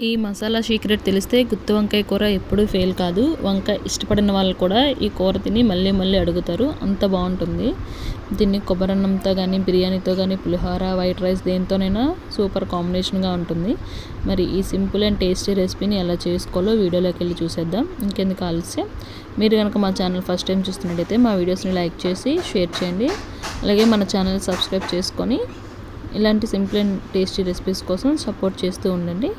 ఈ మసాలా సీక్రెట్ తెలిస్తే గుత్తి వంకాయ కూర ఎప్పుడూ ఫెయిల్ కాదు. వంకాయ ఇష్టపడిన వాళ్ళు కూడా ఈ కూర తిని మళ్ళీ మళ్ళీ అడుగుతారు. అంత బాగుంటుంది. దీన్ని కొబ్బరన్నంతో కానీ, బిర్యానీతో కానీ, పులిహోర, వైట్ రైస్ దేనితోనైనా సూపర్ కాంబినేషన్గా ఉంటుంది. మరి ఈ సింపుల్ అండ్ టేస్టీ రెసిపీని ఎలా చేసుకోవాలో వీడియోలోకి వెళ్ళి చూసేద్దాం. ఇంకెందుకు ఆలస్యం, మీరు కనుక మా ఛానల్ ఫస్ట్ టైం చూస్తున్నట్టయితే మా వీడియోస్ని లైక్ చేసి షేర్ చేయండి. అలాగే మన ఛానల్ సబ్స్క్రైబ్ చేసుకొని ఇలాంటి సింపుల్ అండ్ టేస్టీ రెసిపీస్ కోసం సపోర్ట్ చేస్తూ ఉండండి.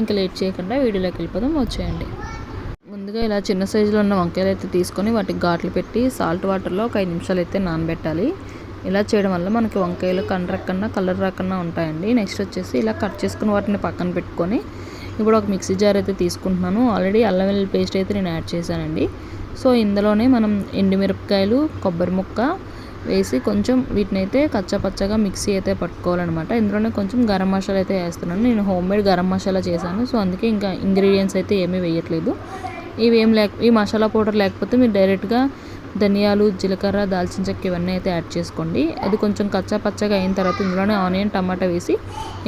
ఇంకా లేట్ చేయకుండా వీడియోలోకి వెళ్ళిపోదాం, వచ్చేయండి. ముందుగా ఇలా చిన్న సైజులో ఉన్న వంకాయలు అయితే తీసుకొని వాటికి ఘాట్లు పెట్టి సాల్ట్ వాటర్లో ఒక 5 నిమిషాలు అయితే నానబెట్టాలి. ఇలా చేయడం వల్ల మనకి వంకాయలు కండ్రక్కన్నా కలర్ రాకుండా ఉంటాయండి. నెక్స్ట్ వచ్చేసి ఇలా కట్ చేసుకుని వాటిని పక్కన పెట్టుకొని ఇప్పుడు ఒక మిక్సీ జార్ అయితే తీసుకుంటున్నాను. ఆల్రెడీ అల్లం వెల్లుల్లి పేస్ట్ అయితే నేను యాడ్ చేశానండి. సో ఇందులోనే మనం ఎండుమిరపకాయలు, కొబ్బరి ముక్క వేసి కొంచెం వీటిని అయితే కచ్చాపచ్చగా మిక్సీ అయితే పట్టుకోవాలన్నమాట. ఇందులోనే కొంచెం గరం మసాలా అయితే వేస్తున్నాను. నేను హోమ్మేడ్ గరం మసాలా చేశాను. సో అందుకే ఇంకా ఇంగ్రీడియంట్స్ అయితే ఏమీ వేయట్లేదు. ఈ మసాలా పౌడర్ లేకపోతే మీరు డైరెక్ట్గా ధనియాలు, జీలకర్ర, దాల్చిన చెక్క ఇవన్నీ అయితే యాడ్ చేసుకోండి. అది కొంచెం కచ్చాపచ్చగా అయిన తర్వాత ఇందులోనే ఆనియన్, టమాటా వేసి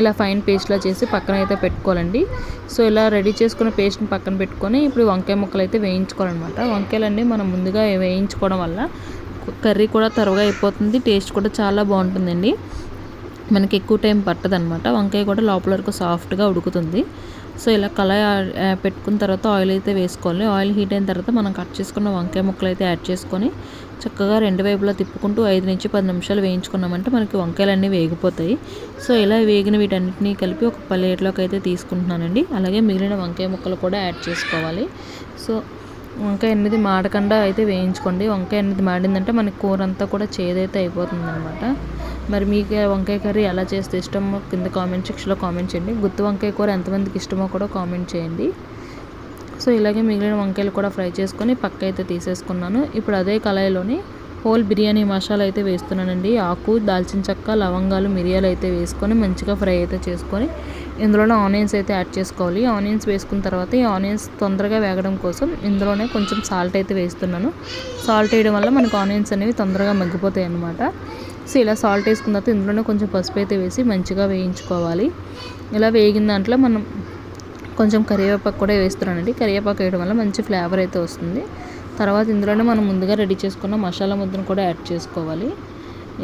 ఇలా ఫైన్ పేస్ట్లా చేసి పక్కన అయితే పెట్టుకోవాలండి. సో ఇలా రెడీ చేసుకున్న పేస్ట్ని పక్కన పెట్టుకొని ఇప్పుడు వంకాయ ముక్కలు అయితే వేయించుకోవాలన్నమాట. వంకాయలన్నీ మనం ముందుగా వేయించుకోవడం వల్ల కర్రీ కూడా త్వరగా అయిపోతుంది. టేస్ట్ కూడా చాలా బాగుంటుందండి. మనకి ఎక్కువ టైం పట్టదనమాట. వంకాయ కూడా లోపల వరకు సాఫ్ట్గా ఉడుకుతుంది. సో ఇలా కళాయి పెట్టుకున్న తర్వాత ఆయిల్ అయితే వేసుకోవాలి. ఆయిల్ హీట్ అయిన తర్వాత మనం కట్ చేసుకున్న వంకాయ ముక్కలు అయితే యాడ్ చేసుకొని చక్కగా రెండు వైపులా తిప్పుకుంటూ 5 నుంచి 10 నిమిషాలు వేయించుకున్నామంటే మనకి వంకాయలన్నీ వేగిపోతాయి. సో ఇలా వేగిన వీటన్నిటిని కలిపి ఒక ప్లేట్లోకి అయితే తీసుకుంటున్నానండి. అలాగే మిగిలిన వంకాయ ముక్కలు కూడా యాడ్ చేసుకోవాలి. సో వంకాయ అనేది మాడకుండా అయితే వేయించుకోండి. వంకాయ అనేది మాడిందంటే మనకి కూర అంతా కూడా చేదైతే అయిపోతుంది అనమాట. మరి మీకు వంకాయ కర్రీ ఎలా చేస్తే ఇష్టమో కింద కామెంట్ సెక్షన్లో కామెంట్ చేయండి. గుత్తి వంకాయ కూర ఎంతమందికి ఇష్టమో కూడా కామెంట్ చేయండి. సో ఇలాగే మిగిలిన వంకాయలు కూడా ఫ్రై చేసుకొని పక్క అయితే తీసేసుకున్నాను. ఇప్పుడు అదే కళాయిలోని హోల్ బిర్యానీ మసాలా అయితే వేస్తున్నానండి. ఆకు, దాల్చిన చెక్క, లవంగాలు, మిరియాలు అయితే వేసుకొని మంచిగా ఫ్రై అయితే చేసుకొని ఇందులోనే ఆనియన్స్ అయితే యాడ్ చేసుకోవాలి. ఆనియన్స్ వేసుకున్న తర్వాత ఈ ఆనియన్స్ తొందరగా వేగడం కోసం ఇందులోనే కొంచెం సాల్ట్ అయితే వేస్తున్నాను. సాల్ట్ వేయడం వల్ల మనకు ఆనియన్స్ అనేవి తొందరగా మగ్గిపోతాయి అన్నమాట. సో ఇలా సాల్ట్ వేసుకున్న తర్వాత ఇందులోనే కొంచెం పసుపు అయితే వేసి మంచిగా వేయించుకోవాలి. ఇలా వేగిన దాంట్లో మనం కొంచెం కరివేపాకు కూడా వేస్తున్నానండి. కరివేపాకు వేయడం వల్ల మంచి ఫ్లేవర్ అయితే వస్తుంది. తర్వాత ఇందులోనే మనం ముందుగా రెడీ చేసుకున్న మసాలా ముద్దను కూడా యాడ్ చేసుకోవాలి.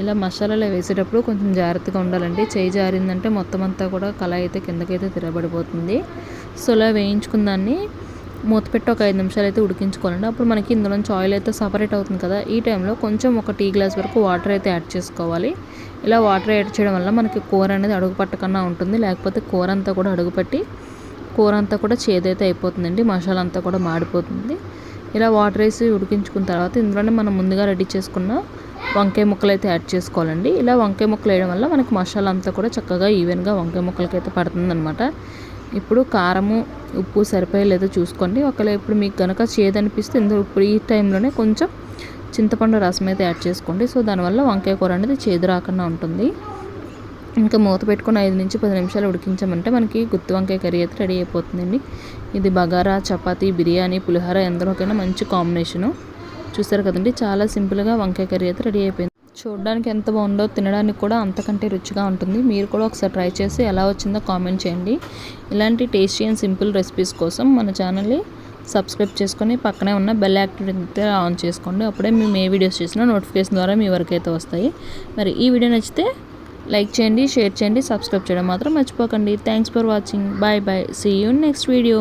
ఇలా మసాలాలు వేసేటప్పుడు కొంచెం జాగ్రత్తగా ఉండాలండి. చేయి జారిందంటే మొత్తం అంతా కూడా కళాయి అయితే కిందకైతే తిరగబడిపోతుంది. సో ఇలా వేయించుకున్న దాన్ని మూత పెట్టి ఒక 5 నిమిషాలు అయితే ఉడికించుకోవాలండి. అప్పుడు మనకి ఇందులోంచి ఆయిల్ అయితే సపరేట్ అవుతుంది కదా. ఈ టైంలో కొంచెం ఒక టీ గ్లాస్ వరకు వాటర్ అయితే యాడ్ చేసుకోవాలి. ఇలా వాటర్ యాడ్ చేయడం వల్ల మనకి కూర అనేది అడుగు పట్టకుండా ఉంటుంది. లేకపోతే కూర అంతా కూడా అడుగుపట్టి కూర అంతా కూడా చేదైతే అయిపోతుందండి. మసాలా అంతా కూడా మాడిపోతుంది. ఇలా వాటర్ వేసి ఉడికించుకున్న తర్వాత ఇందులోనే మనం ముందుగా రెడీ చేసుకున్న వంకాయ ముక్కలు అయితే యాడ్ చేసుకోవాలండి. ఇలా వంకాయ ముక్కలు వేయడం వల్ల మనకి మసాలా అంతా కూడా చక్కగా ఈవెన్గా వంకాయ ముక్కలకి అయితే పడుతుందన్నమాట. ఇప్పుడు కారము, ఉప్పు సరిపోయే లేదో చూసుకోండి. ఒకవేళ ఇప్పుడు మీకు కనుక చేదనిపిస్తే ఇందులో ఇప్పుడు ఈ టైంలోనే కొంచెం చింతపండు రసం అయితే యాడ్ చేసుకోండి. సో దానివల్ల వంకాయ కూర అనేది చేదు రాకుండా ఉంటుంది. ఇంకా మూత పెట్టుకొని 5 నుంచి 10 నిమిషాలు ఉడికించామంటే మనకి గుత్తి వంకాయ కర్రీ అయితే రెడీ అయిపోతుందండి. ఇది బగారా, చపాతీ, బిర్యానీ, పులిహోర ఎందులోకైనా మంచి కాంబినేషను. చూసారు కదండి, చాలా సింపుల్గా వంకాయ కర్రీ అయితే రెడీ అయిపోయింది. చూడడానికి ఎంత బాగుందో తినడానికి కూడా అంతకంటే రుచిగా ఉంటుంది. మీరు కూడా ఒకసారి ట్రై చేసి ఎలా వచ్చిందో కామెంట్ చేయండి. ఇలాంటి టేస్టీ అండ్ సింపుల్ రెసిపీస్ కోసం మన ఛానల్ని సబ్స్క్రైబ్ చేసుకొని పక్కనే ఉన్న బెల్ యాక్టివిటీ ఆన్ చేసుకోండి. అప్పుడే మేము ఏ వీడియోస్ చేసినా నోటిఫికేషన్ ద్వారా మీ వరకు అయితే వస్తాయి. మరి ఈ వీడియో నచ్చితే లైక్ చేయండి, షేర్ చేయండి, సబ్స్క్రైబ్ చేయడం మాత్రం మర్చిపోకండి. Thanks for watching. Bye bye. See you next video.